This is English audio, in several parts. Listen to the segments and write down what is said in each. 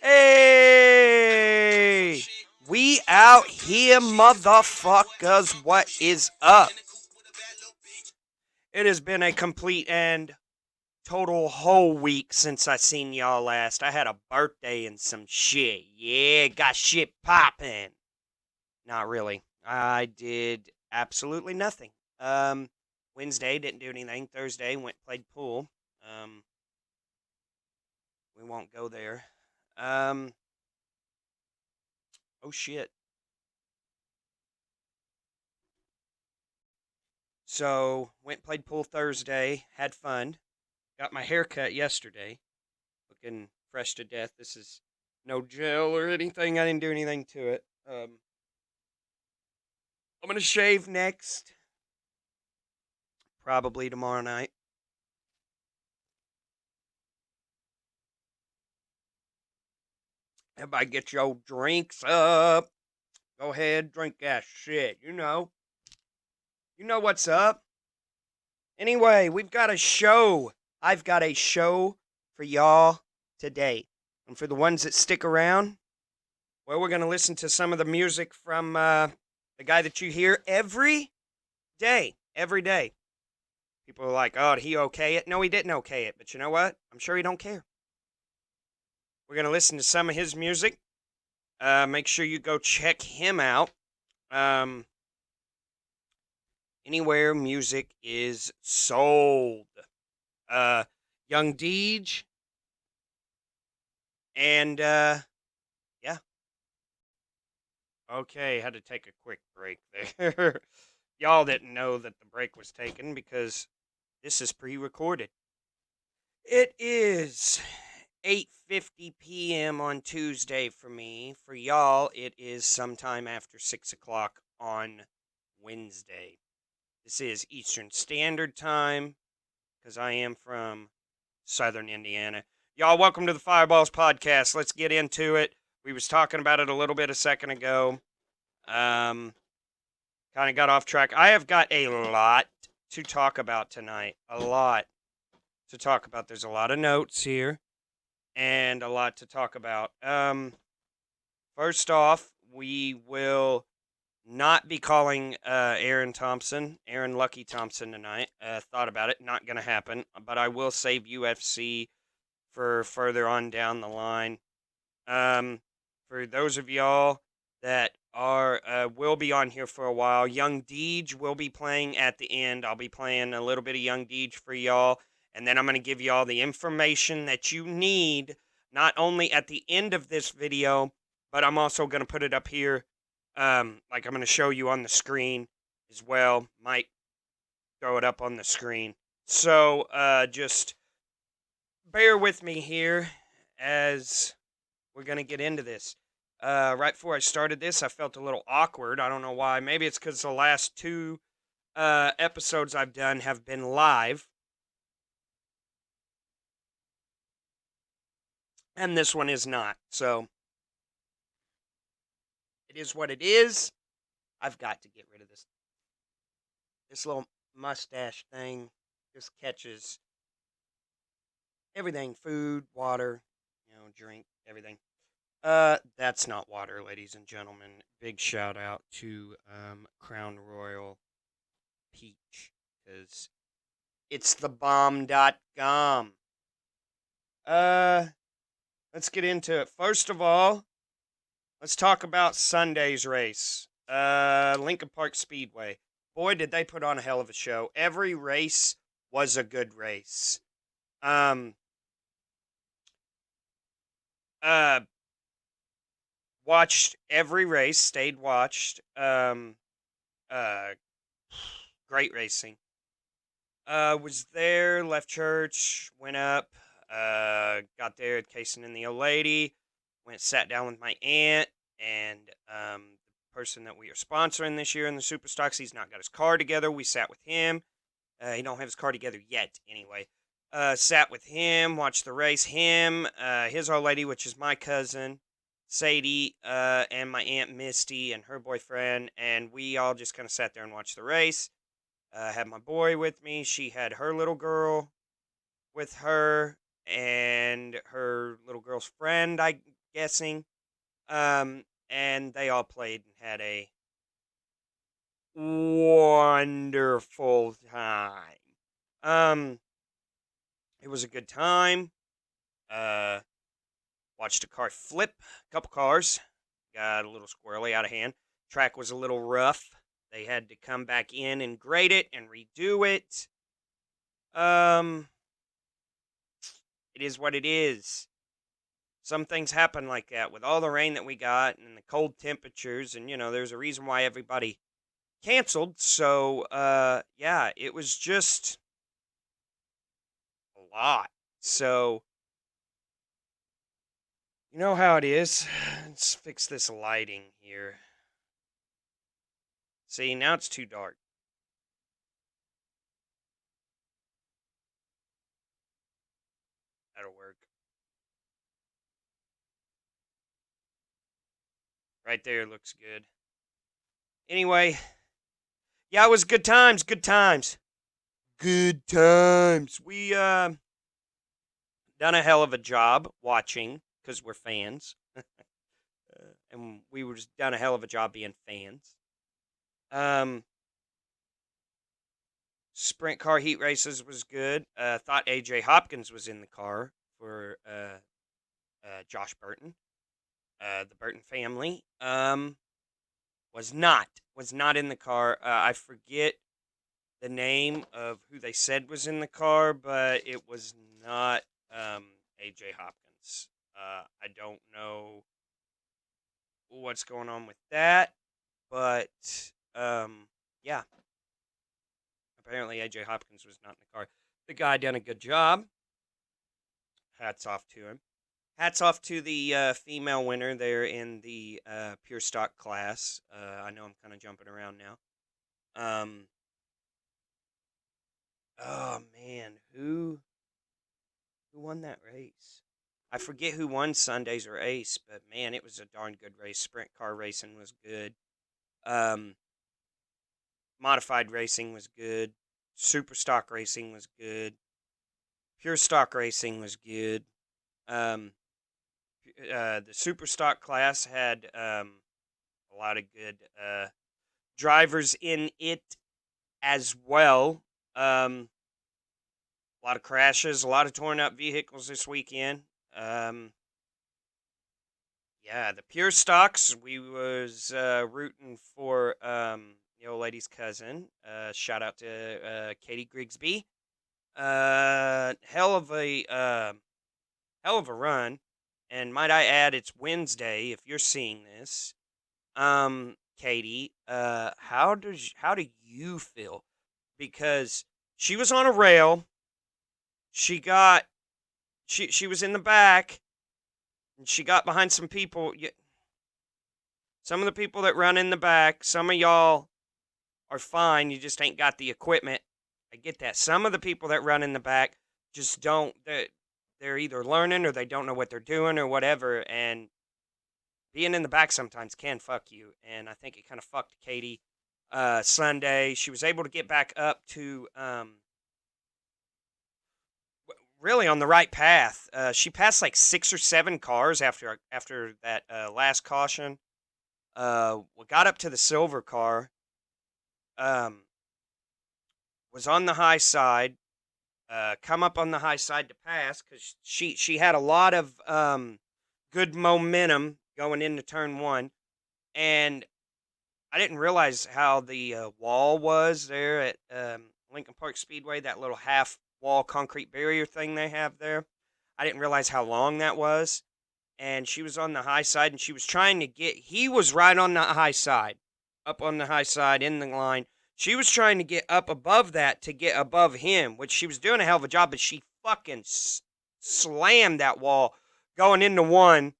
Hey, we out here, motherfuckers. What is up? It has been a complete and total whole week since I seen y'all last. I had a birthday and some shit. Yeah, got shit poppin'. Not really. I did absolutely nothing. Wednesday didn't do anything. Thursday went played pool. We won't go there. Oh shit. So went played pool Thursday. Had fun. Got my hair cut yesterday. Looking fresh to death. This is no gel or anything. I didn't do anything to it. I'm gonna shave next. Probably tomorrow night. Everybody get your drinks up. Go ahead, drink that shit. You know. You know what's up. Anyway, we've got a show. I've got a show for y'all today. And for the ones that stick around, well, we're going to listen to some of the music from the guy that you hear every day. Every day. People are like, oh, did he okay it? No, he didn't okay it. But you know what? I'm sure he don't care. We're going to listen to some of his music. Make sure you go check him out. Anywhere music is sold. Young Deej. And, yeah. Okay, had to take a quick break there. Y'all didn't know that the break was taken because this is pre-recorded. It is 8:50 p.m. on Tuesday for me. For y'all, it is sometime after 6 o'clock on Wednesday. This is Eastern Standard Time because I am from Southern Indiana. Y'all, welcome to the Fireballs Podcast. Let's get into it. We was talking about it a little bit a second ago. Kind of got off track. I have got a lot to talk about tonight. A lot to talk about. There's a lot of notes here and a lot to talk about. First off, we will not be calling Aaron Lucky Thompson tonight. Thought about it. Not going to happen. But I will save UFC for further on down the line. For those of y'all that are will be on here for a while, Young Deej will be playing at the end. I'll be playing a little bit of Young Deej for y'all, and then I'm going to give y'all the information that you need, not only at the end of this video, but I'm also going to put it up here, like I'm going to show you on the screen as well. Might throw it up on the screen. So, just bear with me here as we're going to get into this. Right before I started this, I felt a little awkward. I don't know why. Maybe it's because the last two episodes I've done have been live. And this one is not. So, it is what it is. I've got to get rid of this. This little mustache thing just catches everything. Food, water, drink, everything. That's not water, ladies and gentlemen. Big shout out to Crown Royal Peach, because it's the bomb.com. Let's get into it. First of all, let's talk about Sunday's race. Lincoln Park Speedway. Boy, did they put on a hell of a show. Every race was a good race. Watched every race, stayed watched. Great racing. Was there, left church, went up, got there, casing in the old lady, went sat down with my aunt, and the person that we are sponsoring this year in the Super Stocks, he's not got his car together. We sat with him. He don't have his car together yet, anyway. Sat with him, watched the race, him, his old lady, which is my cousin, Sadie, and my Aunt Misty and her boyfriend, and we all just kind of sat there and watched the race. Had my boy with me. She had her little girl with her and her little girl's friend, I'm guessing. And they all played and had a wonderful time. Um, it was a good time. Uh, Watched a car flip, a couple cars. Got a little squirrely out of hand. Track was a little rough. They had to come back in and grade it and redo it. Um, it is what it is. Some things happen like that with all the rain that we got and the cold temperatures, and there's a reason why everybody canceled. So, yeah, it was just a lot. So, you know how it is. Let's fix this lighting here. See, now it's too dark. That'll work. Right there looks good. Anyway, yeah, it was good times, good times. Good times. We done a hell of a job watching because we're fans. And we were just done a hell of a job being fans. Um Sprint car heat races was good. Thought AJ Hopkins was in the car for Josh Burton. The Burton family. Was not in the car. I forget the name of who they said was in the car, but it was not AJ Hopkins. I don't know what's going on with that, but yeah. Apparently, AJ Hopkins was not in the car. The guy done a good job. Hats off to him. Hats off to the female winner there in the pure stock class. I know I'm kind of jumping around now. Oh man, who won that race? I forget who won Sundays or Ace, but man, it was a darn good race. Sprint car racing was good. Um, Modified racing was good. Super stock racing was good. Pure stock racing was good. Um, the super stock class had a lot of good drivers in it as well. A lot of crashes, a lot of torn up vehicles this weekend. Yeah, the pure stocks. We was rooting for the old lady's cousin. Shout out to Katie Grigsby. Hell of a run, and might I add, it's Wednesday. If you're seeing this, Katie, how do you feel? Because she was on a rail. She was in the back, and she got behind some people. Some of the people that run in the back, some of y'all are fine. You just ain't got the equipment. I get that. Some of the people that run in the back just don't. They're either learning or they don't know what they're doing or whatever. And being in the back sometimes can fuck you. And I think it kind of fucked Katie Sunday. She was able to get back up to really on the right path. She passed like 6 or 7 cars after that last caution. We got up to the silver car. Was on the high side. Come up on the high side to pass because she had a lot of good momentum going into turn 1, and I didn't realize how the wall was there at Lincoln Park Speedway. That little half wall concrete barrier thing they have there. I didn't realize how long that was. And she was on the high side, and she was trying to get. He was right on the high side, up on the high side in the line. She was trying to get up above that to get above him, which she was doing a hell of a job, but she fucking slammed that wall going into 1.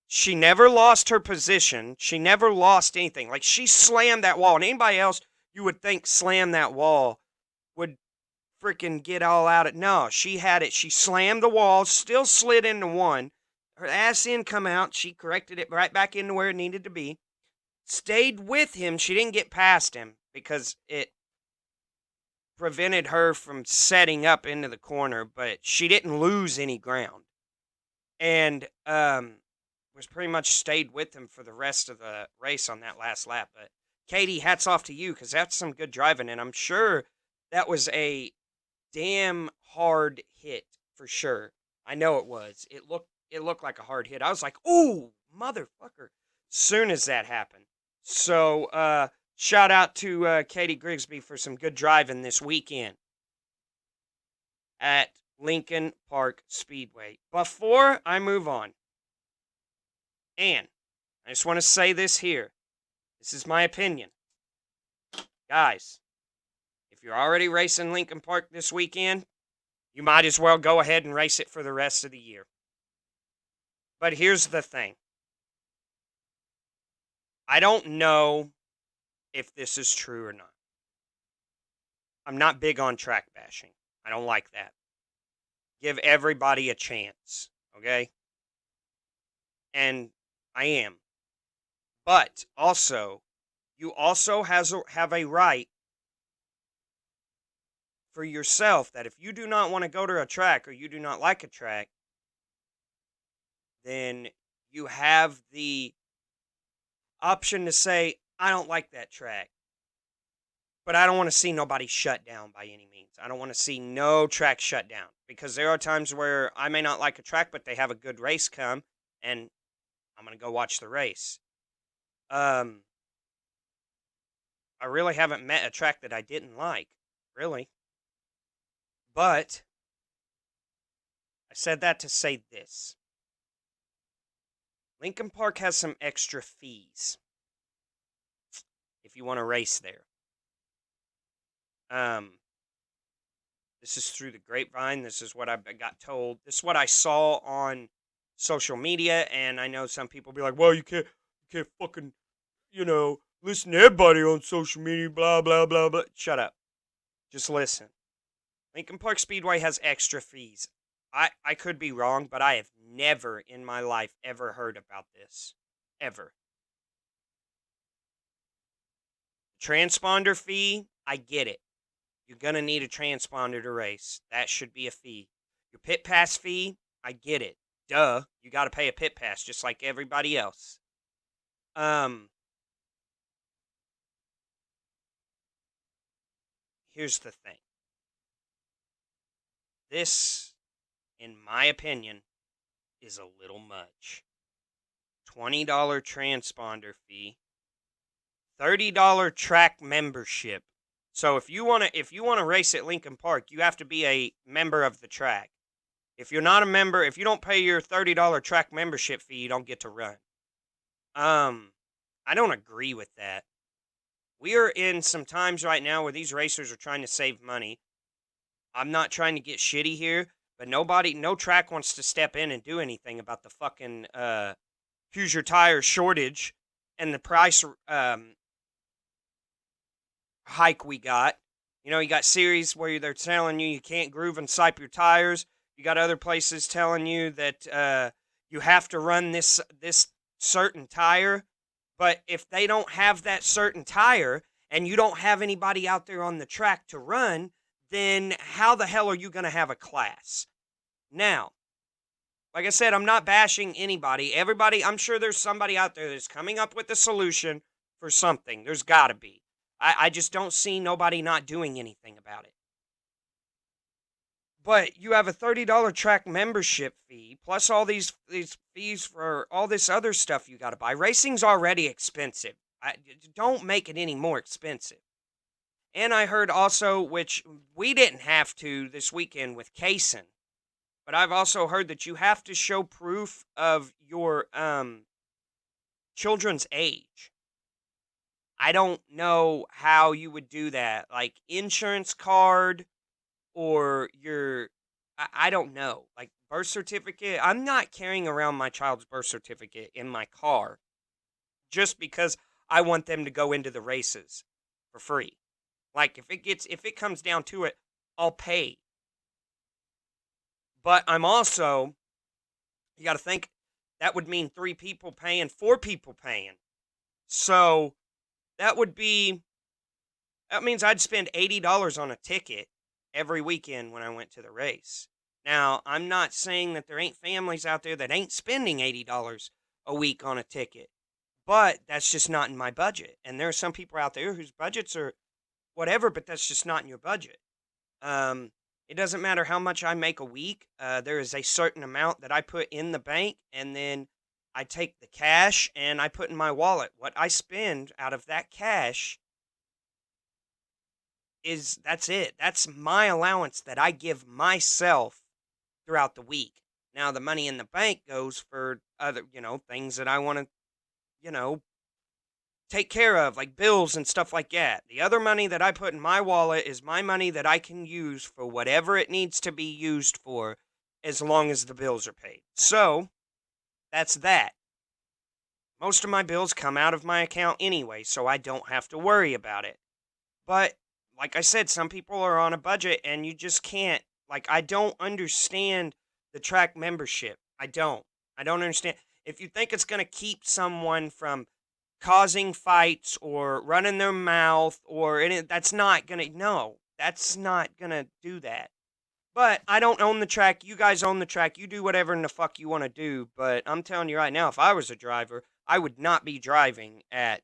She never lost her position. She never lost anything. Like, she slammed that wall. And anybody else you would think slammed that wall would freaking get all out of. No, she had it. She slammed the wall, still slid into 1. Her ass end come out. She corrected it right back into where it needed to be. Stayed with him. She didn't get past him because prevented her from setting up into the corner, but she didn't lose any ground. And was pretty much stayed with him for the rest of the race on that last lap. But Katie, hats off to you, because that's some good driving, and I'm sure that was a damn hard hit for sure. I know it was. It looked like a hard hit. I was like, "Ooh, motherfucker!" Soon as that happened. So, shout out to Katie Grigsby for some good driving this weekend at Lincoln Park Speedway. Before I move on, and I just want to say this here. This is my opinion. Guys, if you're already racing Lincoln Park this weekend, you might as well go ahead and race it for the rest of the year. But here's the thing. I don't know if this is true or not. I'm not big on track bashing. I don't like that. Give everybody a chance, okay? And I am. But also, you also have a right for yourself that if you do not want to go to a track or you do not like a track, then you have the option to say, I don't like that track. But I don't want to see nobody shut down by any means. I don't want to see no track shut down. Because there are times where I may not like a track, but they have a good race come, and I'm going to go watch the race. I really haven't met a track that I didn't like. Really. But I said that to say this. Lincoln Park has some extra fees if you want to race there. This is through the grapevine. This is what I got told. This is what I saw on social media, and I know some people be like, well, you can't fucking, listen to everybody on social media, blah, blah, blah, blah. Shut up. Just listen. Lincoln Park Speedway has extra fees. I could be wrong, but I have never in my life ever heard about this. Ever. Transponder fee, I get it. You're going to need a transponder to race. That should be a fee. Your pit pass fee, I get it. Duh. You got to pay a pit pass just like everybody else. Here's the thing. This, in my opinion, is a little much. $20 transponder fee. $30 track membership. So if you want to race at Lincoln Park, you have to be a member of the track. If you're not a member, if you don't pay your $30 track membership fee, you don't get to run. I don't agree with that. We are in some times right now where these racers are trying to save money. I'm not trying to get shitty here, but no track wants to step in and do anything about the fucking Hoosier tire shortage and the price hike we got. You got series where they're telling you can't groove and sipe your tires. You got other places telling you that you have to run this certain tire. But if they don't have that certain tire and you don't have anybody out there on the track to run, then how the hell are you going to have a class? Now, like I said, I'm not bashing anybody. Everybody, I'm sure there's somebody out there that's coming up with a solution for something. There's got to be. I just don't see nobody not doing anything about it. But you have a $30 track membership fee, plus all these fees for all this other stuff you got to buy. Racing's already expensive. Don't make it any more expensive. And I heard also, which we didn't have to this weekend with Kaysen, but I've also heard that you have to show proof of your children's age. I don't know how you would do that. Like insurance card or I don't know. Like birth certificate. I'm not carrying around my child's birth certificate in my car just because I want them to go into the races for free. Like if it comes down to it, I'll pay. But I'm also, you got to think, that would mean 3 people paying, 4 people paying. So that would be That means I'd spend $80 on a ticket every weekend when I went to the race. Now, I'm not saying that there ain't families out there that ain't spending $80 a week on a ticket, but that's just not in my budget. And there are some people out there whose budgets are whatever, but that's just not in your budget. Um, it doesn't matter how much I make a week. There is a certain amount that I put in the bank, and then I take the cash and I put in my wallet. What I spend out of that cash that's it. That's my allowance that I give myself throughout the week. Now the money in the bank goes for other, things that I want to, you know, take care of, like bills and stuff like that. The other money that I put in my wallet is my money that I can use for whatever it needs to be used for as long as the bills are paid. So, that's that. Most of my bills come out of my account anyway, so I don't have to worry about it. But, like I said, some people are on a budget and you just can't. Like, I don't understand the track membership. I don't. I don't understand. If you think it's going to keep someone from causing fights or running their mouth or any, that's not going to, no, that's not going to do that. But I don't own the track. You guys own the track. You do whatever in the fuck you want to do. But I'm telling you right now, if I was a driver, I would not be driving at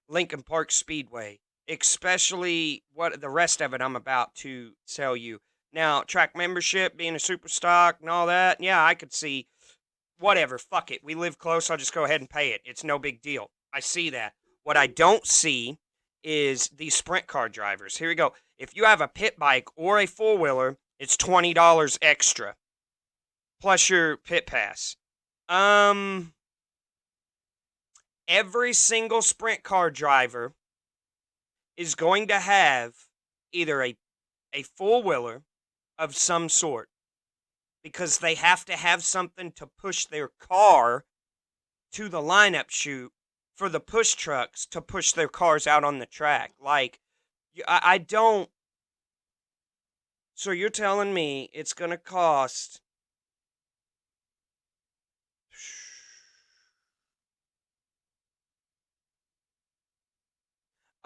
Lincoln Park Speedway, especially what the rest of it I'm about to tell you. Now, track membership, being a super stock and all that, yeah, I could see whatever, fuck it. We live close, I'll just go ahead and pay it. It's no big deal. I see that. What I don't see is these sprint car drivers. Here we go. If you have a pit bike or a four-wheeler, it's $20 extra. Plus your pit pass. Every single sprint car driver is going to have either a four-wheeler of some sort, because they have to have something to push their car to the lineup chute for the push trucks to push their cars out on the track. Like, I don't. So you're telling me it's going to cost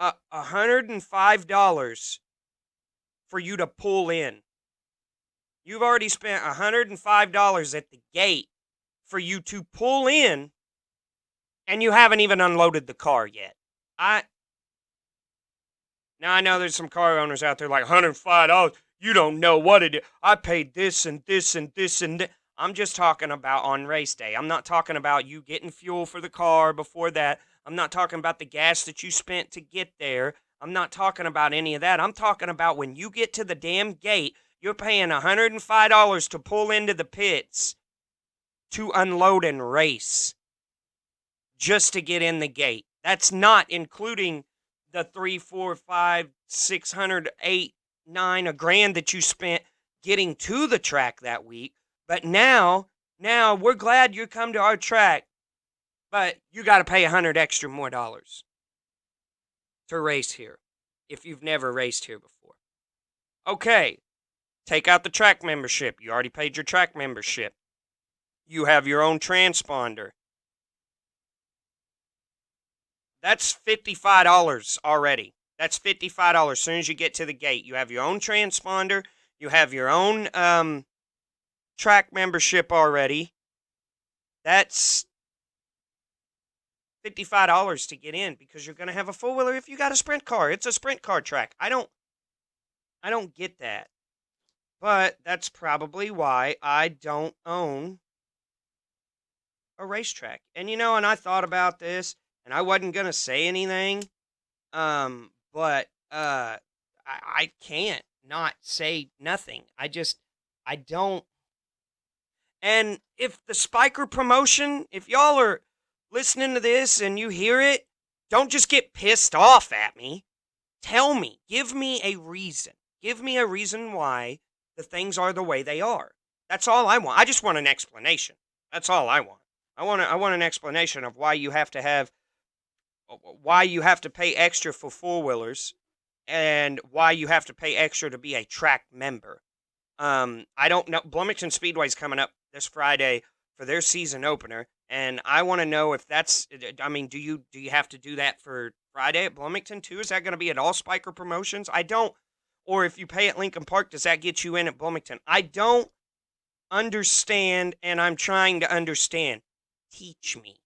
$105 for you to pull in? You've already spent $105 at the gate for you to pull in, and you haven't even unloaded the car yet. Now I know there's some car owners out there like, $105, you don't know what it is. I paid this and this and this and this. I'm just talking about on race day. I'm not talking about you getting fuel for the car before that. I'm not talking about the gas that you spent to get there. I'm not talking about any of that. I'm talking about when you get to the damn gate, you're paying $105 to pull into the pits to unload and race just to get in the gate. That's not including the 3, 4, 5, 600, 8, 9, a grand that you spent getting to the track that week. But now we're glad you come to our track, but you got to pay $100 extra more dollars to race here if you've never raced here before. Okay, take out the track membership. You already paid your track membership. You have your own transponder. That's $55 already. That's $55 as soon as you get to the gate. You have your own transponder. You have your own track membership already. That's $55 to get in because you're going to have a four-wheeler if you got a sprint car. It's a sprint car track. I don't get that. But that's probably why I don't own a racetrack. And and I thought about this, and I wasn't going to say anything. But I can't not say nothing. I don't. And if the Spiker promotion, if y'all are listening to this and you hear it, don't just get pissed off at me. Tell me. Give me a reason. Give me a reason why the things are the way they are. That's all I want. I just want an explanation. That's all I want. I want an explanation of why you have to pay extra for four-wheelers and why you have to pay extra to be a track member. I don't know. Bloomington Speedway's coming up this Friday for their season opener, and I want to know if that's, I mean, do you have to do that for Friday at Bloomington too? Is that going to be at all Spiker promotions? I don't. Or if you pay at Lincoln Park, does that get you in at Bloomington? I don't understand, and I'm trying to understand. Teach me.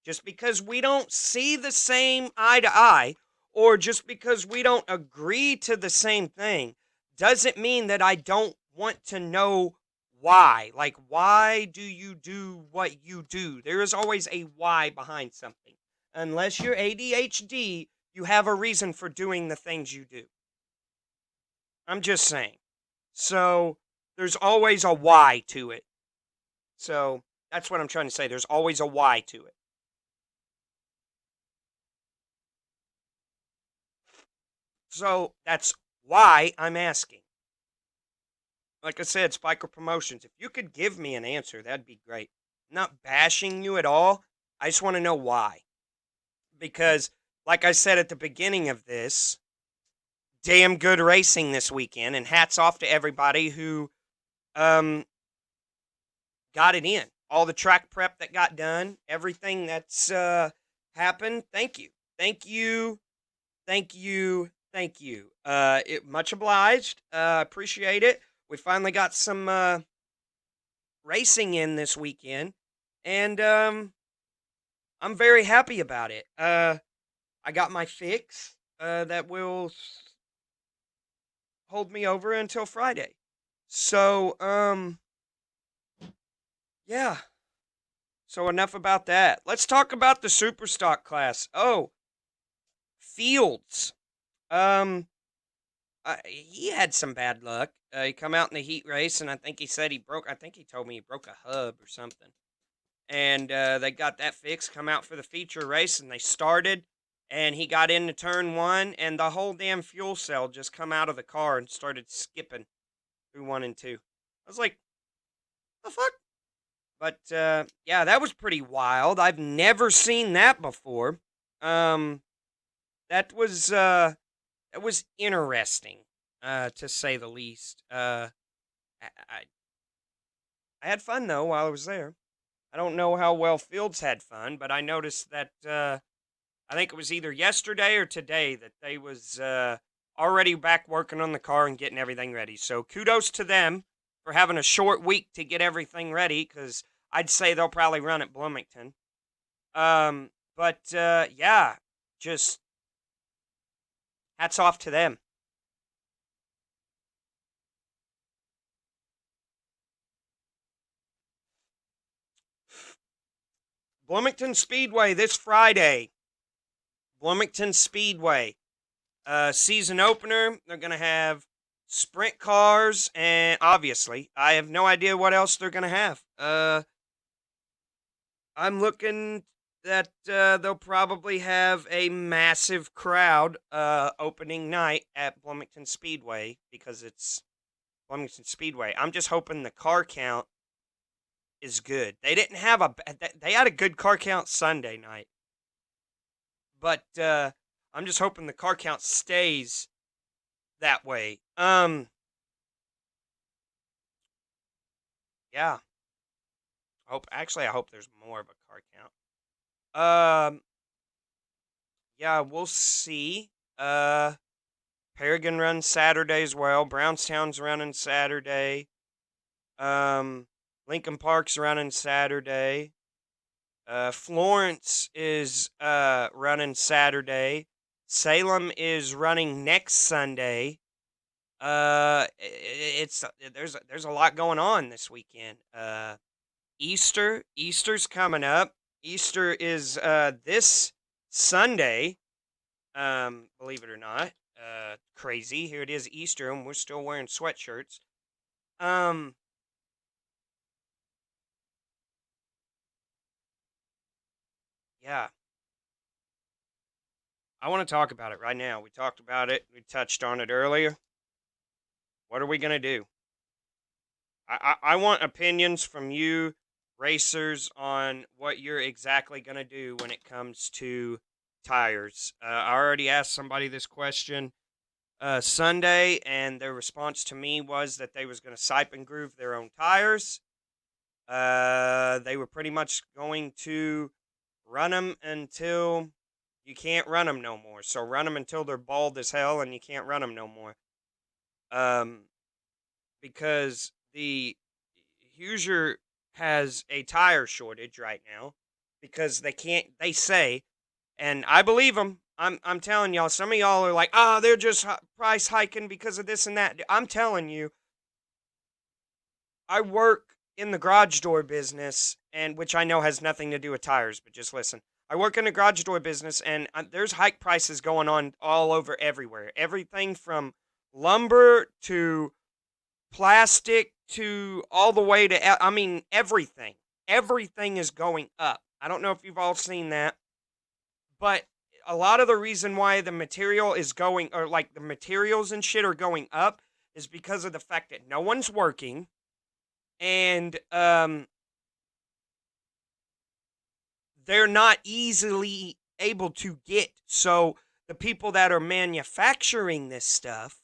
Just because we don't see the same eye to eye, or just because we don't agree to the same thing, doesn't mean that I don't want to know why. Like, why do you do what you do? There is always a why behind something. Unless you're ADHD, you have a reason for doing the things you do. I'm just saying. So, there's always a why to it. So, that's what I'm trying to say. There's always a why to it. So, that's why I'm asking. Like I said, Spiker Promotions, if you could give me an answer, that'd be great. I'm not bashing you at all. I just want to know why. Because, like I said at the beginning of this, damn good racing this weekend, and hats off to everybody who got it in. All the track prep that got done, everything that's happened. Thank you. Thank you. Thank you. Thank you. Much obliged. Appreciate it. We finally got some racing in this weekend, and I'm very happy about it. I got my fix that will hold me over until Friday. So, yeah. So enough about that. Let's talk about the Superstock class. Oh, Fields. He had some bad luck. He come out in the heat race, and I think he said I think he told me he broke a hub or something. And they got that fixed, come out for the feature race, and they started, and he got into turn one, and the whole damn fuel cell just come out of the car and started skipping through 1 and 2. I was like, the fuck? But, yeah, that was pretty wild. I've never seen that before. That was interesting, to say the least. I had fun, though, while I was there. I don't know how well Fields had fun, but I noticed that, I think it was either yesterday or today that they was already back working on the car and getting everything ready. So kudos to them for having a short week to get everything ready, because I'd say they'll probably run at Bloomington. But yeah, just hats off to them. Bloomington Speedway this Friday. Bloomington Speedway. Season opener. They're going to have sprint cars, and obviously, I have no idea what else they're going to have. I'm looking that they'll probably have a massive crowd opening night at Bloomington Speedway, because it's Bloomington Speedway. I'm just hoping the car count is good. They didn't have they had a good car count Sunday night. But I'm just hoping the car count stays that way. Yeah. I hope there's more of a car count. Yeah, we'll see. Paragon runs Saturday as well. Brownstown's running Saturday. Lincoln Park's running Saturday. Florence is running Saturday. Salem is running next Sunday. There's a lot going on this weekend. Easter's coming up. Easter is this Sunday. Believe it or not. Crazy. Here it is, Easter, and we're still wearing sweatshirts. Yeah. I want to talk about it right now. We talked about it. We touched on it earlier. What are we going to do? I want opinions from you racers on what you're exactly going to do when it comes to tires. I already asked somebody this question Sunday, and their response to me was that they was going to sipe and groove their own tires. They were pretty much going to run them until You can't run them no more. So run them until they're bald as hell, and you can't run them no more. Um, because the Hoosier has a tire shortage right now because they can't. They say, and I believe them. I'm telling y'all. Some of y'all are like, they're just price hiking because of this and that. I'm telling you, I work in the garage door business, and which I know has nothing to do with tires, but just listen. I work in the garage door business, and there's hike prices going on all over everywhere. Everything from lumber to plastic to all the way to, I mean, everything. Everything is going up. I don't know if you've all seen that, but a lot of the reason why the material is going, or like the materials and shit are going up, is because of the fact that no one's working, and they're not easily able to get. So the people that are manufacturing this stuff,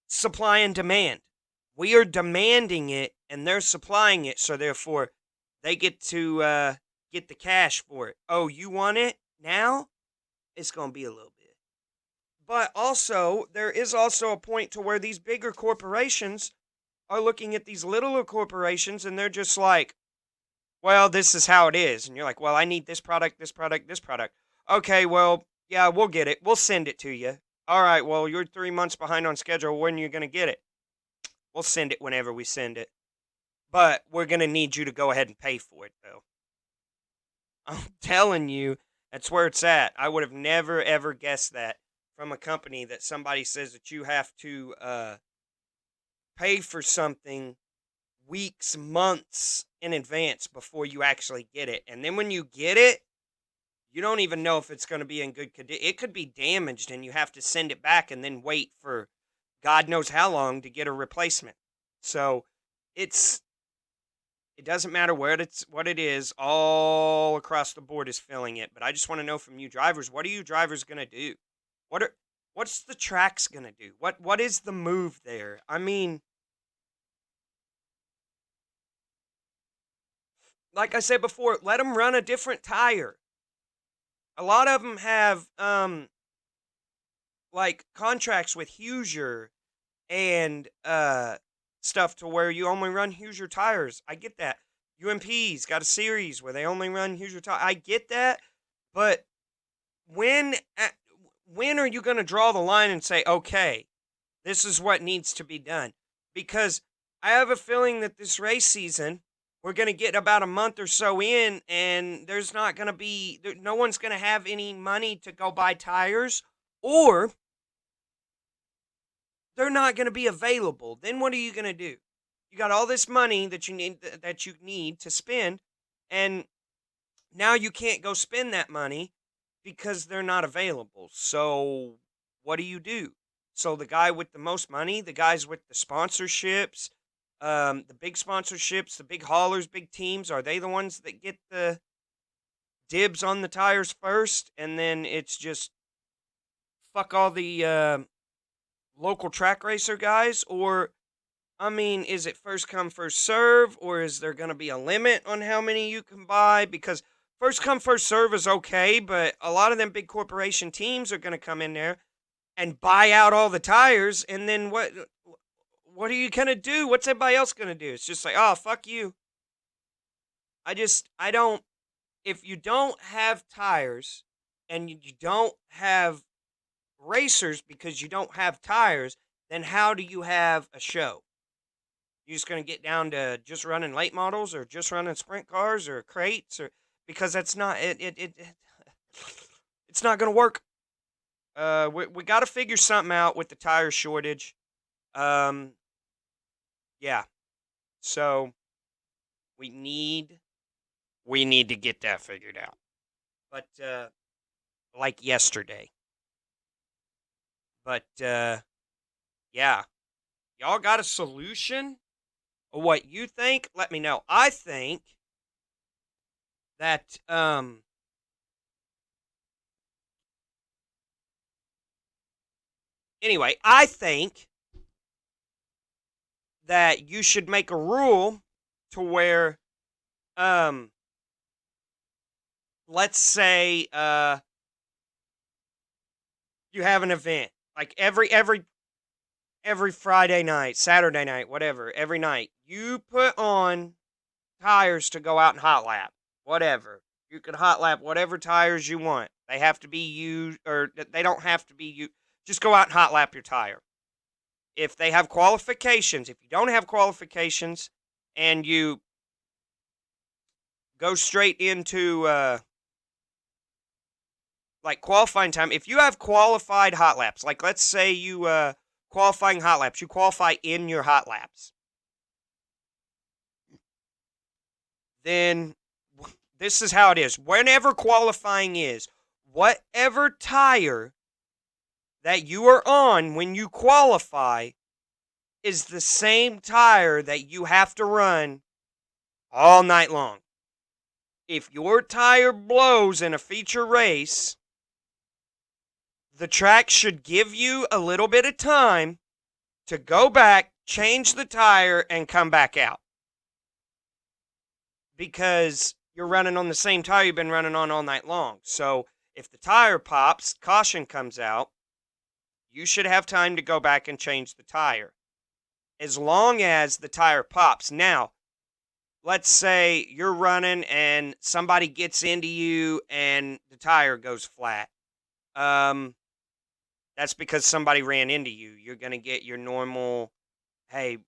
supply and demand. We are demanding it, and they're supplying it, so therefore they get to get the cash for it. Oh, you want it now? It's going to be a little bit. But also, there is also a point to where these bigger corporations are looking at these littler corporations, and they're just like, well, this is how it is. And you're like, well, I need this product, this product, this product. Okay, well, yeah, we'll get it. We'll send it to you. All right, well, you're 3 months behind on schedule. When are you going to get it? We'll send it whenever we send it. But we're going to need you to go ahead and pay for it, though. I'm telling you, that's where it's at. I would have never, ever guessed that from a company that somebody says that you have to pay for something weeks, months in advance before you actually get it. And then when you get it, you don't even know if it's going to be in good condition. It could be damaged, and you have to send it back and then wait for God knows how long to get a replacement. So it doesn't matter what it is, all across the board is filling it. But I just want to know from you drivers, what are you drivers going to do? What's the tracks going to do? What is the move there? I mean, like I said before, let them run a different tire. A lot of them have like contracts with Hoosier and stuff to where you only run Hoosier tires. I get that. UMP's got a series where they only run Hoosier tires. I get that, but when when are you going to draw the line and say, okay, this is what needs to be done? Because I have a feeling that this race season, we're going to get about a month or so in, and there's not going to be, no one's going to have any money to go buy tires, or they're not going to be available. Then what are you going to do? You got all this money that you need to spend, and now you can't go spend that money because they're not available. So what do you do? So the guy with the most money, the guys with the sponsorships, the big sponsorships, the big haulers, big teams, are they the ones that get the dibs on the tires first? And then it's just fuck all the local track racer guys? Or, I mean, is it first come, first serve? Or is there going to be a limit on how many you can buy? Because first come, first serve is okay, but a lot of them big corporation teams are going to come in there and buy out all the tires, and then what are you going to do? What's everybody else going to do? It's just like, oh, fuck you. I don't, if you don't have tires and you don't have racers because you don't have tires, then how do you have a show? You just going to get down to just running late models or just running sprint cars or crates, or because that's not it's not going to work. We got to figure something out with the tire shortage. Um, yeah. So we need to get that figured out. But like yesterday. But yeah. Y'all got a solution? Or what you think? Let me know. I think that anyway, I think that you should make a rule to where let's say you have an event like every Friday night, Saturday night, whatever, every night you put on tires to go out and hot lap, whatever. You can hot lap whatever tires you want. They have to be used, or they don't have to be used. Just go out and hot lap your tire. If they have qualifications, if you don't have qualifications, and you go straight into like qualifying time, if you have qualified hot laps, like let's say you qualifying hot laps, you qualify in your hot laps, then this is how it is. Whenever qualifying is, whatever tire that you are on when you qualify is the same tire that you have to run all night long. If your tire blows in a feature race, the track should give you a little bit of time to go back, change the tire, and come back out. Because you're running on the same tire you've been running on all night long. So if the tire pops, caution comes out, you should have time to go back and change the tire. As long as the tire pops. Now, let's say you're running and somebody gets into you and the tire goes flat. That's because somebody ran into you. You're going to get your normal, hey,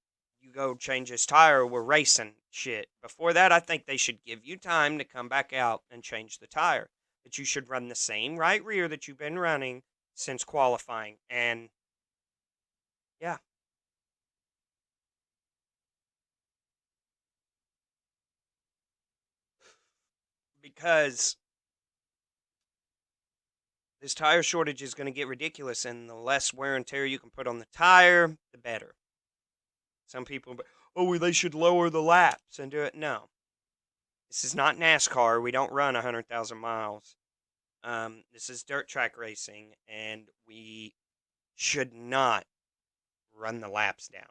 you go change this tire, we're racing shit. Before that, I think they should give you time to come back out and change the tire. But you should run the same right rear that you've been running since qualifying. And, yeah. Because this tire shortage is going to get ridiculous, and the less wear and tear you can put on the tire, the better. Some people, oh, well, they should lower the laps and do it. No. This is not NASCAR. We don't run 100,000 miles. This is dirt track racing, and we should not run the laps down.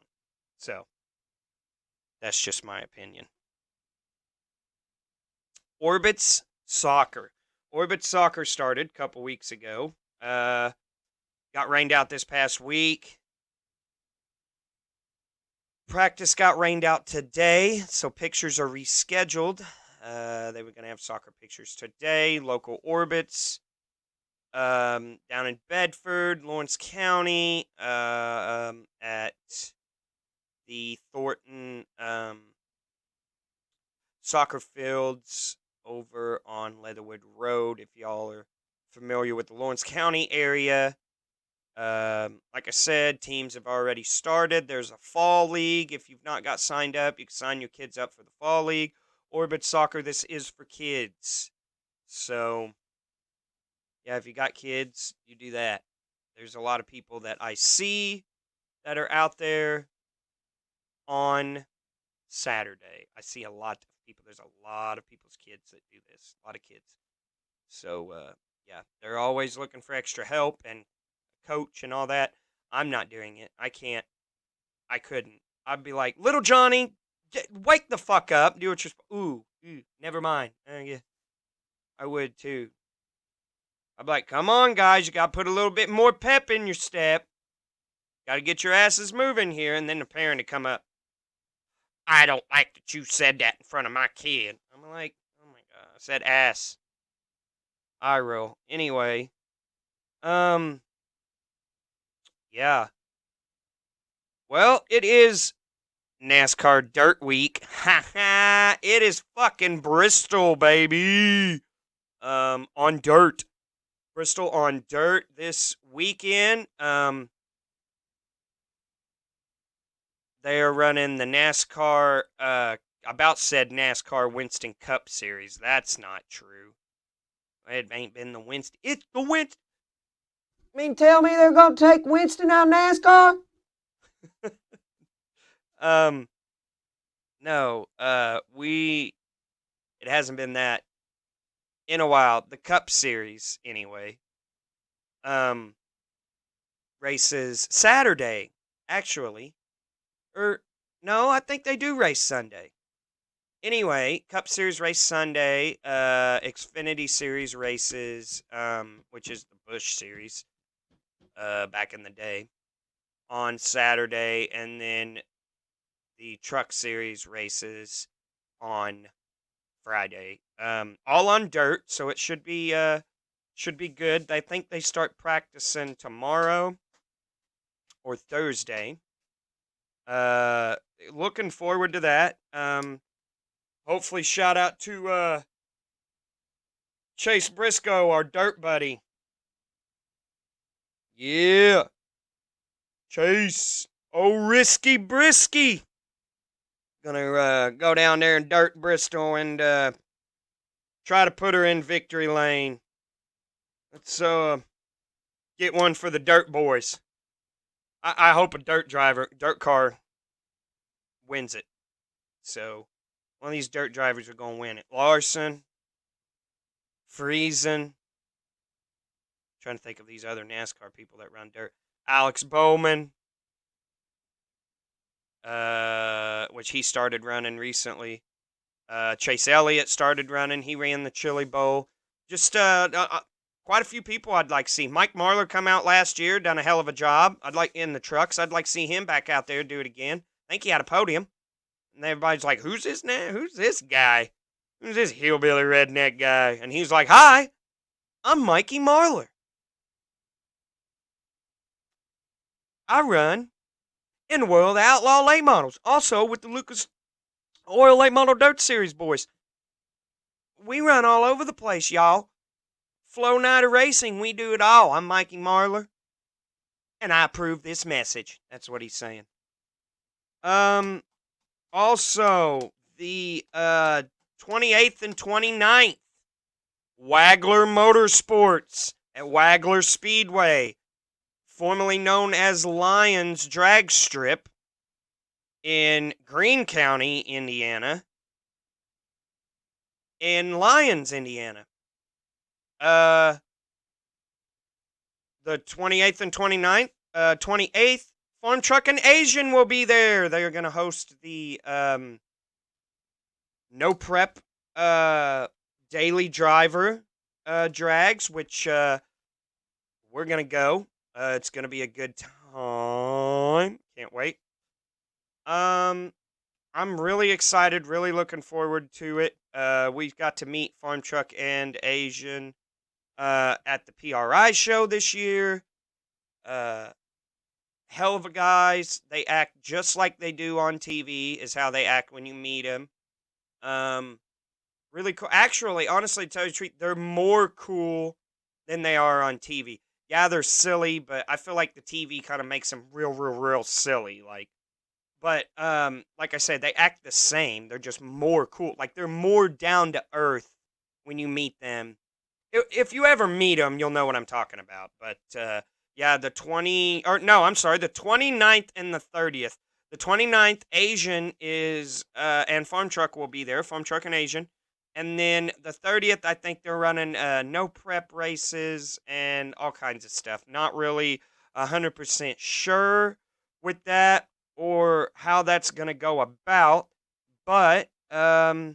So, that's just my opinion. Orbits Soccer. Orbit Soccer started a couple weeks ago. Got rained out this past week. Practice got rained out today, so pictures are rescheduled. They were going to have soccer pictures today. Local Orbits down in Bedford, Lawrence County, at the Thornton soccer fields over on Leatherwood Road. If y'all are familiar with the Lawrence County area, like I said, teams have already started. There's a fall league. If you've not got signed up, you can sign your kids up for the fall league. Orbit Soccer, this is for kids. So, yeah, if you got kids, you do that. There's a lot of people that I see that are out there on Saturday. I see a lot of people. There's a lot of people's kids that do this. A lot of kids. So, yeah, they're always looking for extra help and coach and all that. I'm not doing it. I can't. I couldn't. I'd be like, little Johnny, wake the fuck up. Do what you're ooh, never mind. Yeah, I would too. I'd be like, come on, guys. You got to put a little bit more pep in your step. Got to get your asses moving here. And then the parent to come up. I don't like that you said that in front of my kid. I'm like, oh my God. I said ass. I roll. Anyway. Yeah. Well, it is NASCAR Dirt Week. Ha ha. It is fucking Bristol, baby. On dirt. Bristol on dirt this weekend. They are running the NASCAR, about said NASCAR Winston Cup Series. That's not true. It ain't been the Winston. It's the Winston. You mean tell me they're going to take Winston out of NASCAR? No, it hasn't been that in a while. The Cup Series, anyway. Races Saturday, actually. No, I think they do race Sunday. Anyway, Cup Series race Sunday, Xfinity Series races, which is the Busch Series, back in the day, on Saturday, and then the Truck Series races on Friday. All on dirt, so it should be good. I think they start practicing tomorrow or Thursday. Uh, Looking forward to that. Hopefully, shout out to Chase Briscoe, our dirt buddy. Yeah, Chase. Oh, risky brisky. Gonna go down there in dirt Bristol and try to put her in victory lane. Let's get one for the dirt boys. I hope a dirt car wins it. So one of these dirt drivers are gonna win it. Larson, Friesen. Trying to think of these other NASCAR people that run dirt. Alex Bowman, which he started running recently. Chase Elliott started running. He ran the Chili Bowl. Just quite a few people I'd like to see. Mike Marlar come out last year, done a hell of a job. I'd like in the trucks. I'd like to see him back out there do it again. I think he had a podium. And everybody's like, who's this now? Who's this guy? Who's this hillbilly redneck guy? And he's like, hi, I'm Mikey Marlar. I run in the World Outlaw Late Models. Also with the Lucas Oil Late Model Dirt Series boys. We run all over the place, y'all. Flow Night of Racing, we do it all. I'm Mikey Marlar. And I approve this message. That's what he's saying. Also, the 28th and 29th, Wagler Motorsports at Wagler Speedway, formerly known as Lions Drag Strip, in Greene County, Indiana, in Lyons, Indiana. The 28th and 29th, 28th, Farm Truck and Asian will be there. They are going to host the No Prep Daily Driver drags, which we're going to go. It's going to be a good time. Can't wait. I'm really excited, really looking forward to it. We got to meet Farm Truck and Asian at the PRI show this year. Hell of a guys. They act just like they do on TV, is how they act when you meet them. Really cool. Actually, honestly, to tell you the truth, they're more cool than they are on TV. Yeah, they're silly, but I feel like the TV kind of makes them real silly. But like I said, they act the same. They're just more cool. Like, they're more down to earth when you meet them. If you ever meet them, you'll know what I'm talking about. But yeah, the 29th and the 30th. The 29th, Asian is, and Farm Truck will be there, Farm Truck and Asian. And then the 30th, I think they're running no prep races and all kinds of stuff. Not really 100% sure with that or how that's going to go about. But, yeah,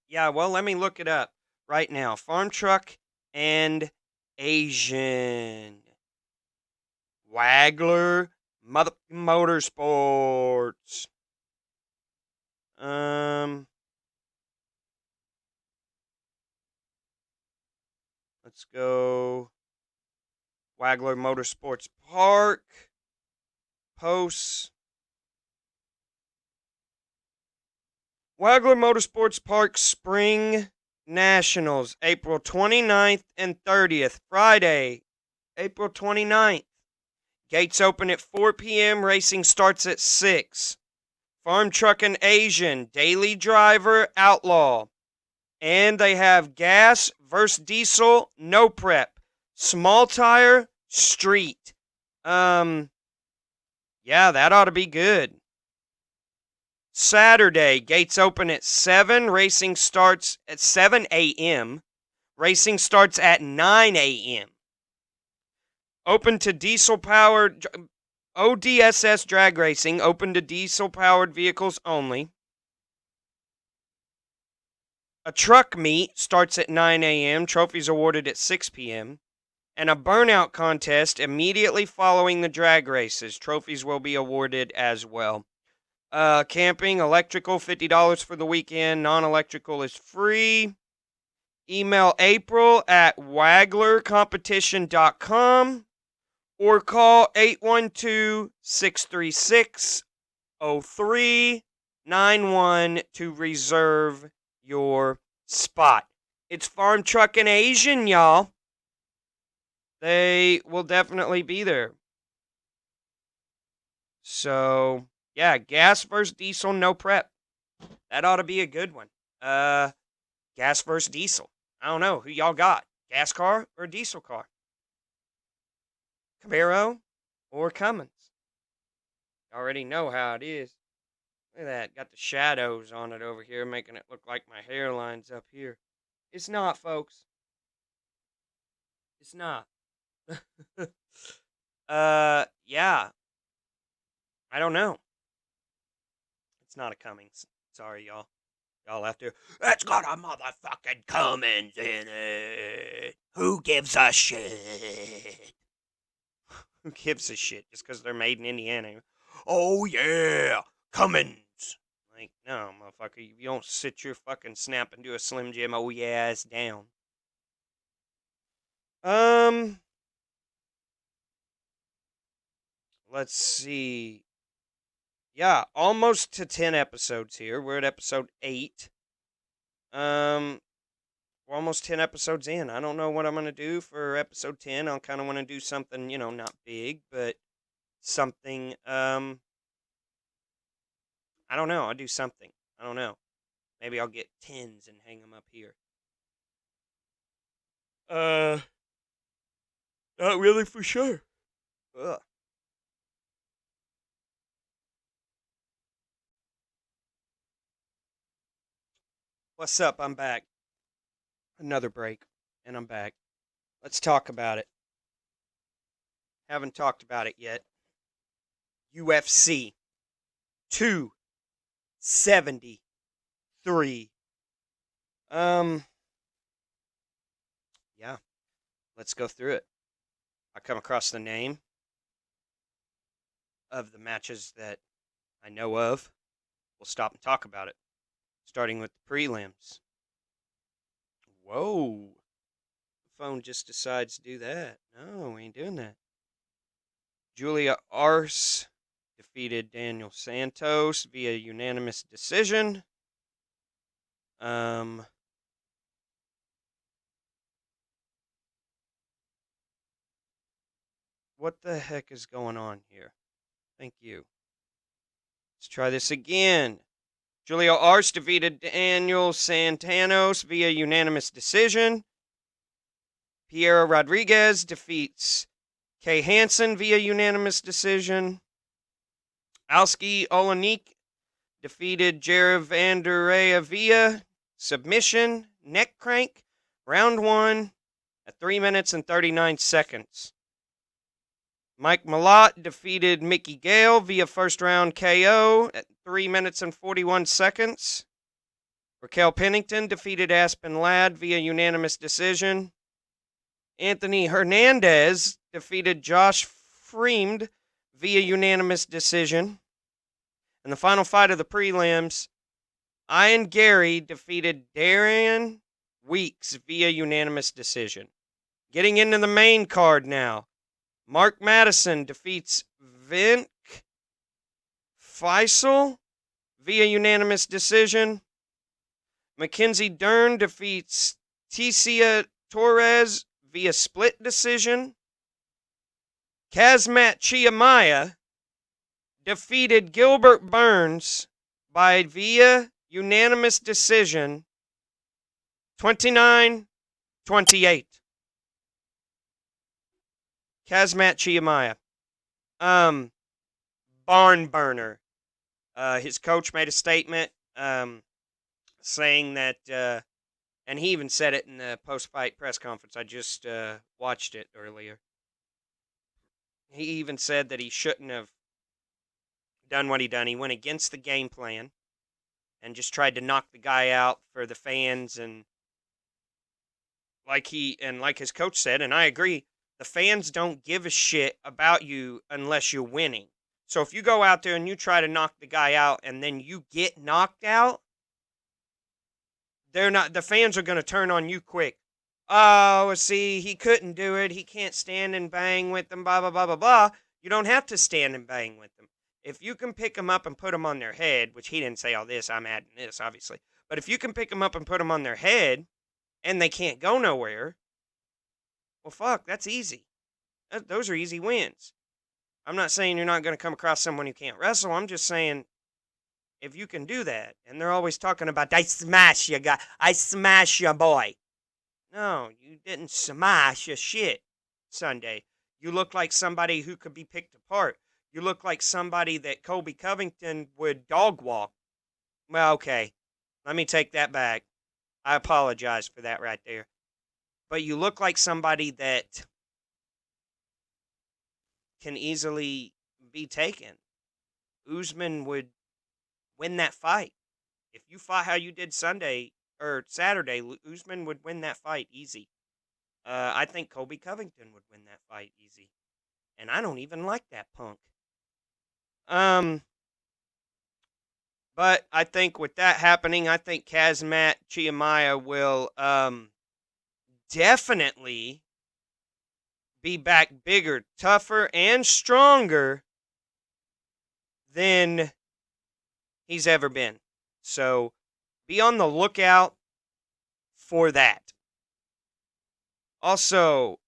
well, let me look it up right now. Farm Truck and Asian. Wagler Motorsports. Let's go. Wagler Motorsports Park. Posts. Wagler Motorsports Park Spring Nationals, April 29th and 30th. Friday, April 29th. Gates open at 4 p.m. Racing starts at 6. Farm Truck and Asian, Daily Driver, Outlaw. And they have gas versus diesel, no prep. Small tire, street. Yeah, that ought to be good. Saturday, gates open at 7. Racing starts at 7 a.m. Racing starts at 9 a.m. Open to diesel-powered ODSS drag racing, open to diesel-powered vehicles only. A truck meet starts at 9 a.m., trophies awarded at 6 p.m., and a burnout contest immediately following the drag races. Trophies will be awarded as well. Camping, electrical, $50 for the weekend. Non-electrical is free. Email April at waglercompetition.com or call 812-636-0391 to reserve your spot. It's Farm Truckin' Asian, y'all. They will definitely be there. So, yeah, gas versus diesel, no prep. That ought to be a good one. Gas versus diesel. I don't know. Who y'all got? Gas car or diesel car? Camaro or Cummins? You already know how it is. Look at that. Got the shadows on it over here, making it look like my hairline's up here. It's not, folks. It's not. Yeah. I don't know. It's not a Cummins. Sorry, y'all. Y'all have to. It's got a motherfucking Cummins in it. Who gives a shit? Who gives a shit just because they're made in Indiana? Oh, yeah. Cummins. Like, no, motherfucker. You don't sit your fucking snap and do a Slim Jim oh yeah ass down. Let's see. Yeah, almost to 10 episodes here. We're at episode 8. We're almost 10 episodes in. I don't know what I'm going to do for episode 10. I kind of want to do something, not big, but something, I don't know. I'll do something. I don't know. Maybe I'll get 10s and hang them up here. Not really for sure. Ugh. What's up? I'm back. Another break, and I'm back. Let's talk about it. Haven't talked about it yet. UFC 273. Yeah, let's go through it. I come across the name of the matches that I know of. We'll stop and talk about it, starting with the prelims. Whoa. The phone just decides to do that. No, we ain't doing that. Julia Arce defeated Daniel Santos via unanimous decision. What the heck is going on here? Thank you. Let's try this again. Julio Arce defeated Daniel Santanos via unanimous decision. Piero Rodriguez defeats Kay Hansen via unanimous decision. Alski Olenik defeated Jared Vanderea via submission, neck crank, round 1 at 3 minutes and 39 seconds. Mike Malott defeated Mickey Gale via first round KO at 3 minutes and 41 seconds. Raquel Pennington defeated Aspen Ladd via unanimous decision. Anthony Hernandez defeated Josh Freemed via unanimous decision. And the final fight of the prelims, Ian Gary defeated Darian Weeks via unanimous decision. Getting into the main card now. Mark Madison defeats Vink Faisal via unanimous decision. Mackenzie Dern defeats Ticia Torres via split decision. Kazmat Chiamaya defeated Gilbert Burns via unanimous decision 29-28. Kazmat Chiamaya. Barn burner. His coach made a statement saying that, and he even said it in the post-fight press conference. I just watched it earlier. He even said that he shouldn't have done what he done. He went against the game plan. and just tried to knock the guy out for the fans. And like his coach said, and I agree, the fans don't give a shit about you unless you're winning. So if you go out there and you try to knock the guy out and then you get knocked out, the fans are going to turn on you quick. Oh, see, he couldn't do it. He can't stand and bang with them, blah, blah, blah, blah, blah. You don't have to stand and bang with them. If you can pick them up and put them on their head, which he didn't say all this, I'm adding this, obviously. But if you can pick them up and put them on their head and they can't go nowhere, well, fuck, that's easy. Those are easy wins. I'm not saying you're not going to come across someone who can't wrestle. I'm just saying if you can do that, and they're always talking about, I smash you guy, I smash you boy. No, you didn't smash a shit Sunday. You look like somebody who could be picked apart. You look like somebody that Colby Covington would dog walk. Well, okay, let me take that back. I apologize for that right there. But you look like somebody that can easily be taken. Usman would win that fight. If you fought how you did Sunday or Saturday, Usman would win that fight easy. I think Colby Covington would win that fight easy. And I don't even like that punk. But I think with that happening, I think Kazmat Chiamaya will definitely be back bigger, tougher, and stronger than he's ever been. So be on the lookout for that. Also,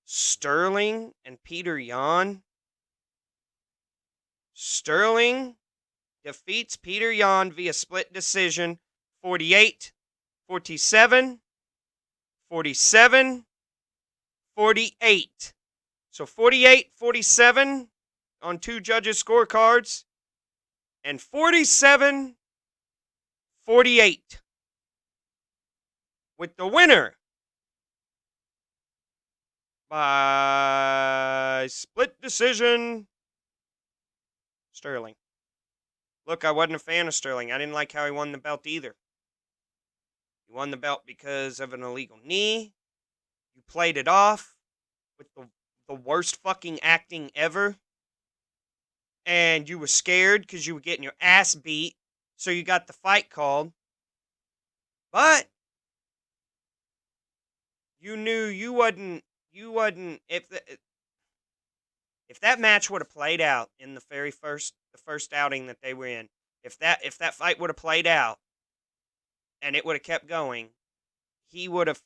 Sterling and Peter Yan. Sterling defeats Peter Yan via split decision 48, 47, 47, 48. So 48, 47 on two judges' scorecards, and 47, 48. With the winner by split decision, Sterling. Look, I wasn't a fan of Sterling. I didn't like how he won the belt either. He won the belt because of an illegal knee. You played it off with the worst fucking acting ever. And you were scared because you were getting your ass beat. So you got the fight called. But you knew you wasn't if that match would have played out in the first outing that they were in, if that fight would have played out and it would have kept going, he would have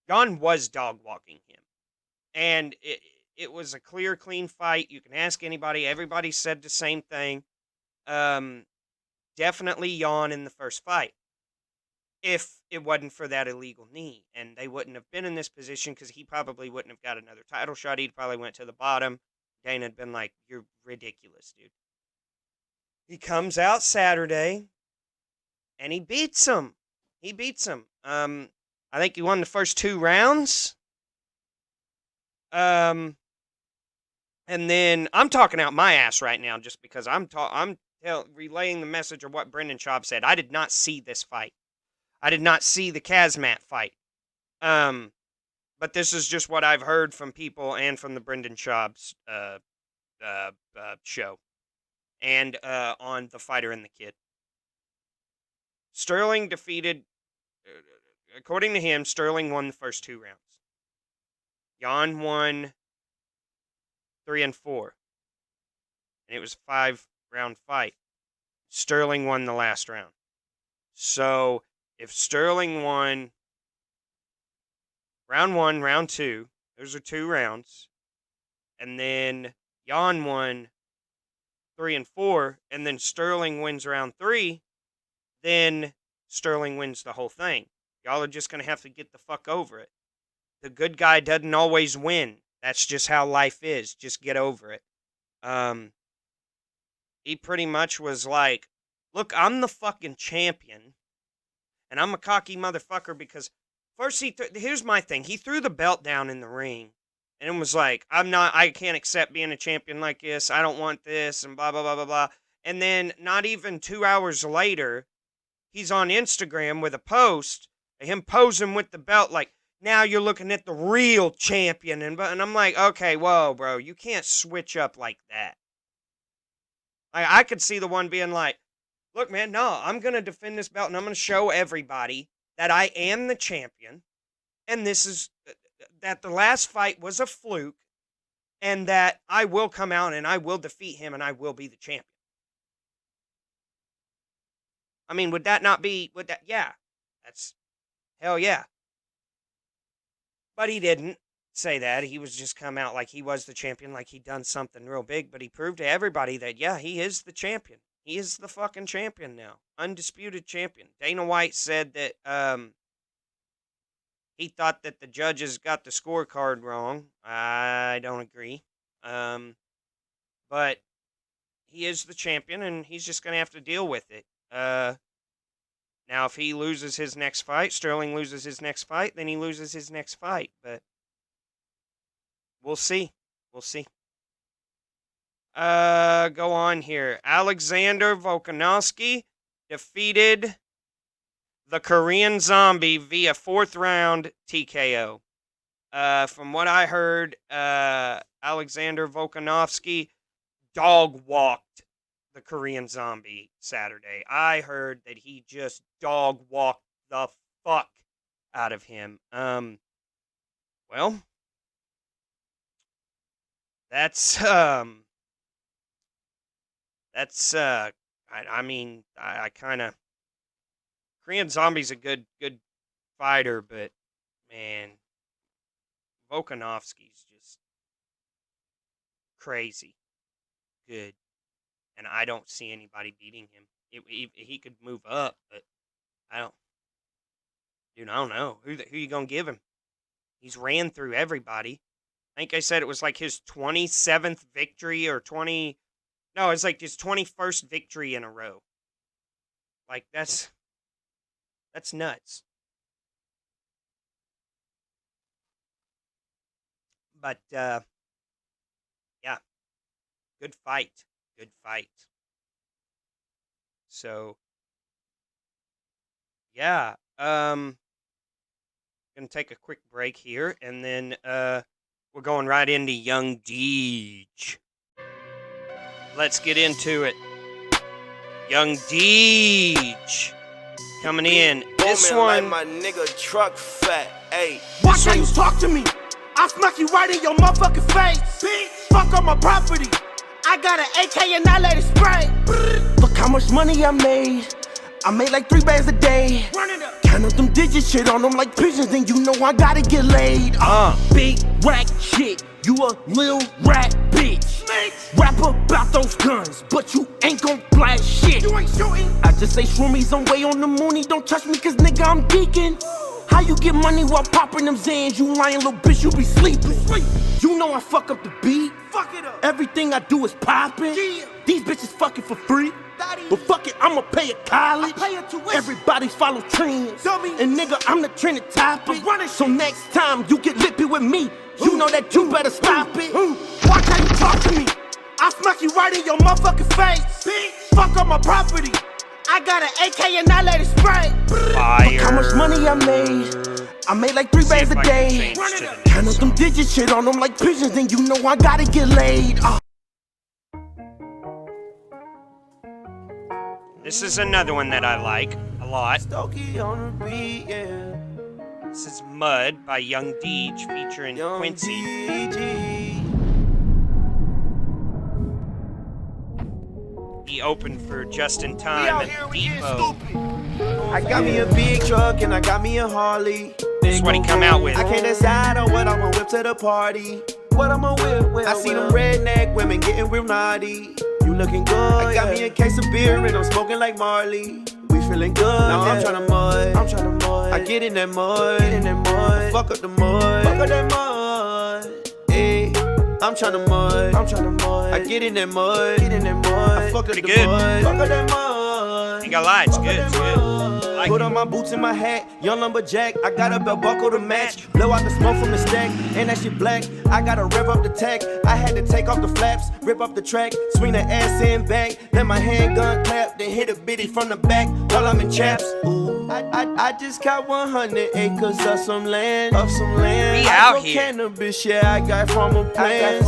Jan was dog walking him. And it was a clear, clean fight. You can ask anybody. Everybody said the same thing. Definitely Jan in the first fight. If it wasn't for that illegal knee. And they wouldn't have been in this position because he probably wouldn't have got another title shot. He'd probably went to the bottom. Dana had been like, you're ridiculous, dude. He comes out Saturday, and he beats him. I think he won the first 2 rounds. And then I'm talking out my ass right now just because I'm relaying the message of what Brendan Schaub said. I did not see this fight. I did not see the Kazmat fight. But this is just what I've heard from people and from the Brendan Schaub's show. And on The Fighter and the Kid. Sterling defeated, according to him, Sterling won the first 2 rounds. Jan won 3 and 4. And it was a 5-round fight. Sterling won the last round. So if Sterling won round 1, round 2, those are 2 rounds, and then Jan won 3 and 4, and then Sterling wins round 3, then Sterling wins the whole thing. Y'all are just going to have to get the fuck over it. The good guy doesn't always win. That's just how life is. Just get over it. He pretty much was like, look, I'm the fucking champion, and I'm a cocky motherfucker because first here's my thing. He threw the belt down in the ring, and it was like, I can't accept being a champion like this. I don't want this, and blah, blah, blah, blah, blah. And then not even 2 hours later, he's on Instagram with a post of him posing with the belt like, now you're looking at the real champion. And I'm like, okay, whoa, bro, you can't switch up like that. I could see the one being like, look, man, no, I'm going to defend this belt and I'm going to show everybody that I am the champion. And this is, that the last fight was a fluke. And that I will come out and I will defeat him and I will be the champion. I mean, would that not be, yeah, that's, hell yeah. But he didn't say that. He was just come out like he was the champion, like he'd done something real big. But he proved to everybody that, yeah, he is the champion. He is the fucking champion now. Undisputed champion. Dana White said that he thought that the judges got the scorecard wrong. I don't agree. But he is the champion, and he's just going to have to deal with it. Now, if he loses his next fight, Sterling loses his next fight, then he loses his next fight. But we'll see. We'll see. Go on here. Alexander Volkanovski defeated the Korean Zombie via 4th round TKO. From what I heard, Alexander Volkanovski dog walked the Korean Zombie Saturday. I heard that he just dog walked the fuck out of him. Well, that's I mean, I kind of, Korean Zombie's a good fighter, but man, Volkanovski's just crazy good. And I don't see anybody beating him. He could move up, but I don't know. Who you going to give him? He's ran through everybody. I think I said it was like his 27th victory or it's like his 21st victory in a row. Like, that's nuts. But, yeah. Good fight. Good fight. So, yeah. Gonna take a quick break here, and then we're going right into Young Deej. Let's get into it. Young Deej coming in. This one, like my nigga truck fat. Hey, why can't you talk to me? I smack you right in your motherfucking face. Bitch. Fuck on my property. I got an AK and I let it spray. Look how much money I made. I made like 3 bands a day. Run it up. Count up them digits, shit on them like pigeons, then you know I gotta get laid. Big rack shit, you a lil rat bitch. Rap about those guns, but you ain't gon' blast shit. You ain't shooting. I just say shroomies, I'm way on the moony. Don't touch me, cause nigga, I'm geeking. How you get money while popping them Zans? You lying little bitch, you be sleeping. You know I fuck up the beat. Fuck it up. Everything I do is popping. Yeah. These bitches fucking for free. Daddy. But fuck it, I'ma pay a college. Everybody follow trends. Dummy. And nigga, I'm the trending topic. So next time you get lippy with me, you know that you better stop it. Why can't you talk to me? I smack you right in your motherfucking face. Bitch. Fuck on my property. I got an AK and I let it spray. Fire. Look how much money I made. I made like 3 bands a day. Count up them digits, shit on them like pigeons, then you know I gotta get laid. This is another one that I like a lot. Stokey on the beat, yeah. This is Mud by Young Deej featuring Young Quincy. DG. He opened for Justin Time and Depot. I got me a big truck and I got me a Harley. This is what he come out with. I can't decide on what I'ma whip to the party. What I'ma whip, I see them redneck women getting real naughty. You looking good. I got me a case of beer and I'm smoking like Marley. We feeling good. Now I'm tryna mud. I get in that mud. I fuck up the mud. Hey, I'm tryna mud. I get in that mud. I fuck up the mud. Fuck up that mud. Ain't gonna lie, it's good. It's good. I like Put it. on my boots and my hat, young lumberjack. I got a belt buckle to match. Blow out the smoke from the stack, and that shit black. I gotta rev up the tack. I had to take off the flaps, rip up the track, swing the ass in back. Let my handgun clap, then hit a bitty from the back while I'm in chaps. Ooh, I just got 100 acres of some land. We out here. Cannabis, yeah, I got farmer plans.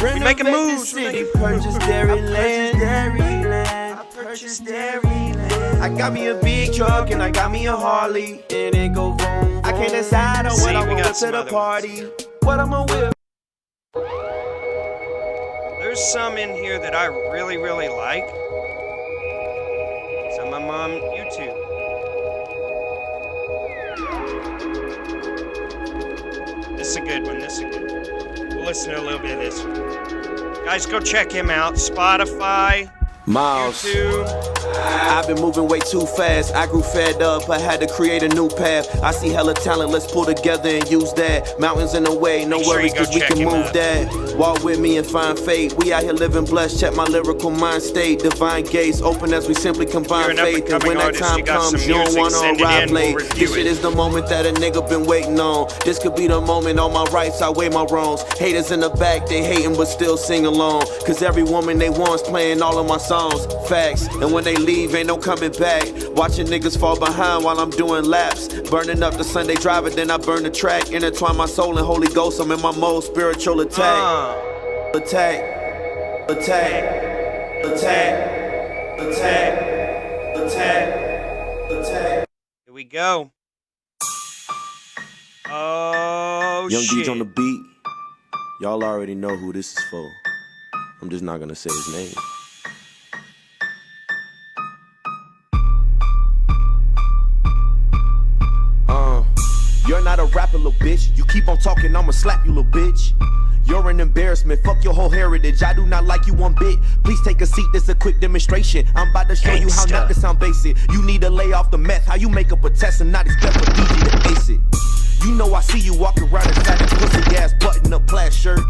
We making Renovate moves. the city, purchase dairy land. I purchased dairy land. I got me a big truck and I got me a Harley, and it go boom. I can't decide on See, what I'm we gonna got whip some to the other party. What I'm gonna whip. There's some in here that I really, really like. Some of them on YouTube. This is a good one. We'll listen to a little bit of this one. Guys, go check him out. Spotify, Miles. YouTube. I've been moving way too fast. I grew fed up, I had to create a new path. I see hella talent, let's pull together and use that. Mountains in the way, no Make sure worries, you go cause we check can him move out. that. Walk with me and find fate. We out here living blessed, check my lyrical mind state. Divine gates open as we simply You're combine an faith. And up-and-coming when that artist, time you got comes, some you don't music, wanna send it arrive in, we'll late. review This shit it. is the moment that a nigga been waiting on. This could be the moment, all my rights, I weigh my wrongs. Haters in the back, they hating but still sing along. Cause every woman they want's playing all of my songs. Facts, and when they leave, ain't no coming back. Watching niggas fall behind while I'm doing laps. Burning up the Sunday driver, then I burn the track. Intertwine my soul and Holy Ghost, I'm in my mode, spiritual attack. Attack, attack, attack, attack, attack, attack. Here we go. Oh, Young shit. Deej on the beat. Y'all already know who this is for. I'm just not gonna say his name. You're not a rapper, little bitch. You keep on talking, I'ma slap you, little bitch. You're an embarrassment, fuck your whole heritage. I do not like you one bit. Please take a seat, this a quick demonstration. I'm about to show you how not to sound basic. You need to lay off the meth, how you make up a test and not expect for DJ to ace it. You know I see you walking around inside that pussy ass button up plaid shirt.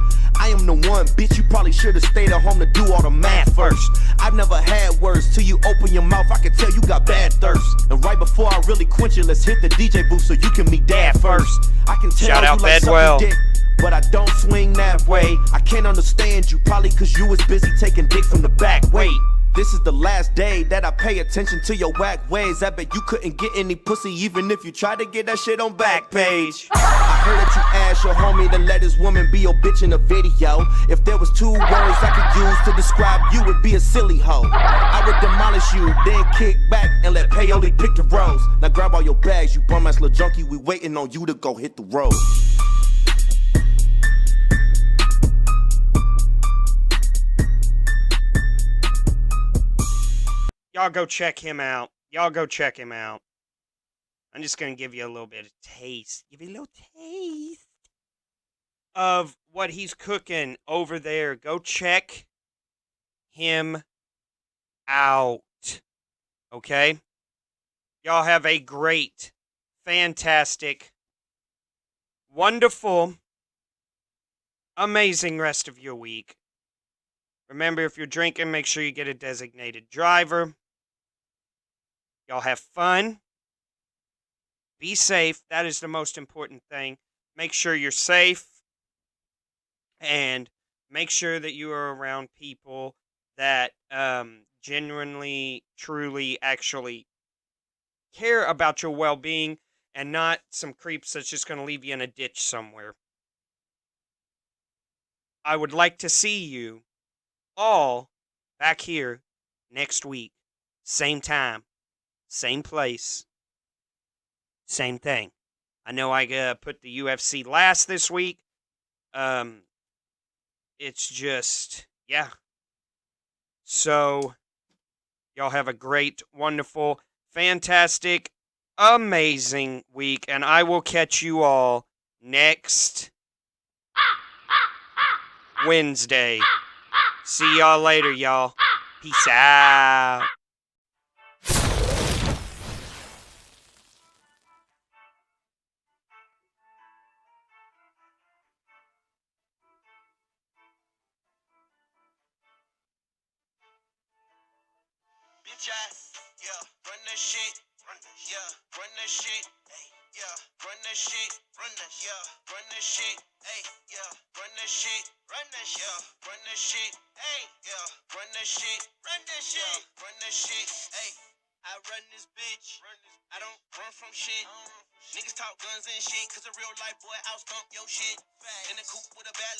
I am the one, bitch, you probably should've stayed at home to do all the math first. I've never had words till you open your mouth, I can tell you got bad thirst. And right before I really quench it, let's hit the DJ booth so you can meet dad first. I can tell Shout you out like Bedwell. sucking dick, but I don't swing that way. I can't understand you, probably cause you was busy taking dick from the back. Wait, this is the last day that I pay attention to your whack ways. I bet you couldn't get any pussy even if you tried to get that shit on Backpage. I heard that you asked your homie to let his woman be your bitch in a video. If there was 2 words I could use to describe you, it'd be a silly hoe. I would demolish you, then kick back and let Peyote pick the rose. Now grab all your bags, you bum ass little junkie. We waiting on you to go hit the road. Y'all go check him out. I'm just going to give you a little bit of taste. Give you a little taste of what he's cooking over there. Go check him out. Okay? Y'all have a great, fantastic, wonderful, amazing rest of your week. Remember, if you're drinking, make sure you get a designated driver. Y'all have fun. Be safe. That is the most important thing. Make sure you're safe. And make sure that you are around people that genuinely, truly, actually care about your well-being and not some creeps that's just going to leave you in a ditch somewhere. I would like to see you all back here next week. Same time. Same place. Same thing. I know I put the UFC last this week. It's just, yeah. So, y'all have a great, wonderful, fantastic, amazing week. And I will catch you all next Wednesday. See y'all later, y'all. Peace out. Bitch ass, yeah, run that shit. Yeah, run that shit. Yeah, run that shit. Run that shit. Yeah, run that shit. Hey, yeah, run that shit. Run that shit. Yeah, run that shit. Hey, yeah, run that shit. Run that shit. Yeah, run that shit. Hey, I run this bitch. I don't run from shit. Niggas talk guns and shit, cause a real life boy out stomp your shit. In the coop with a bad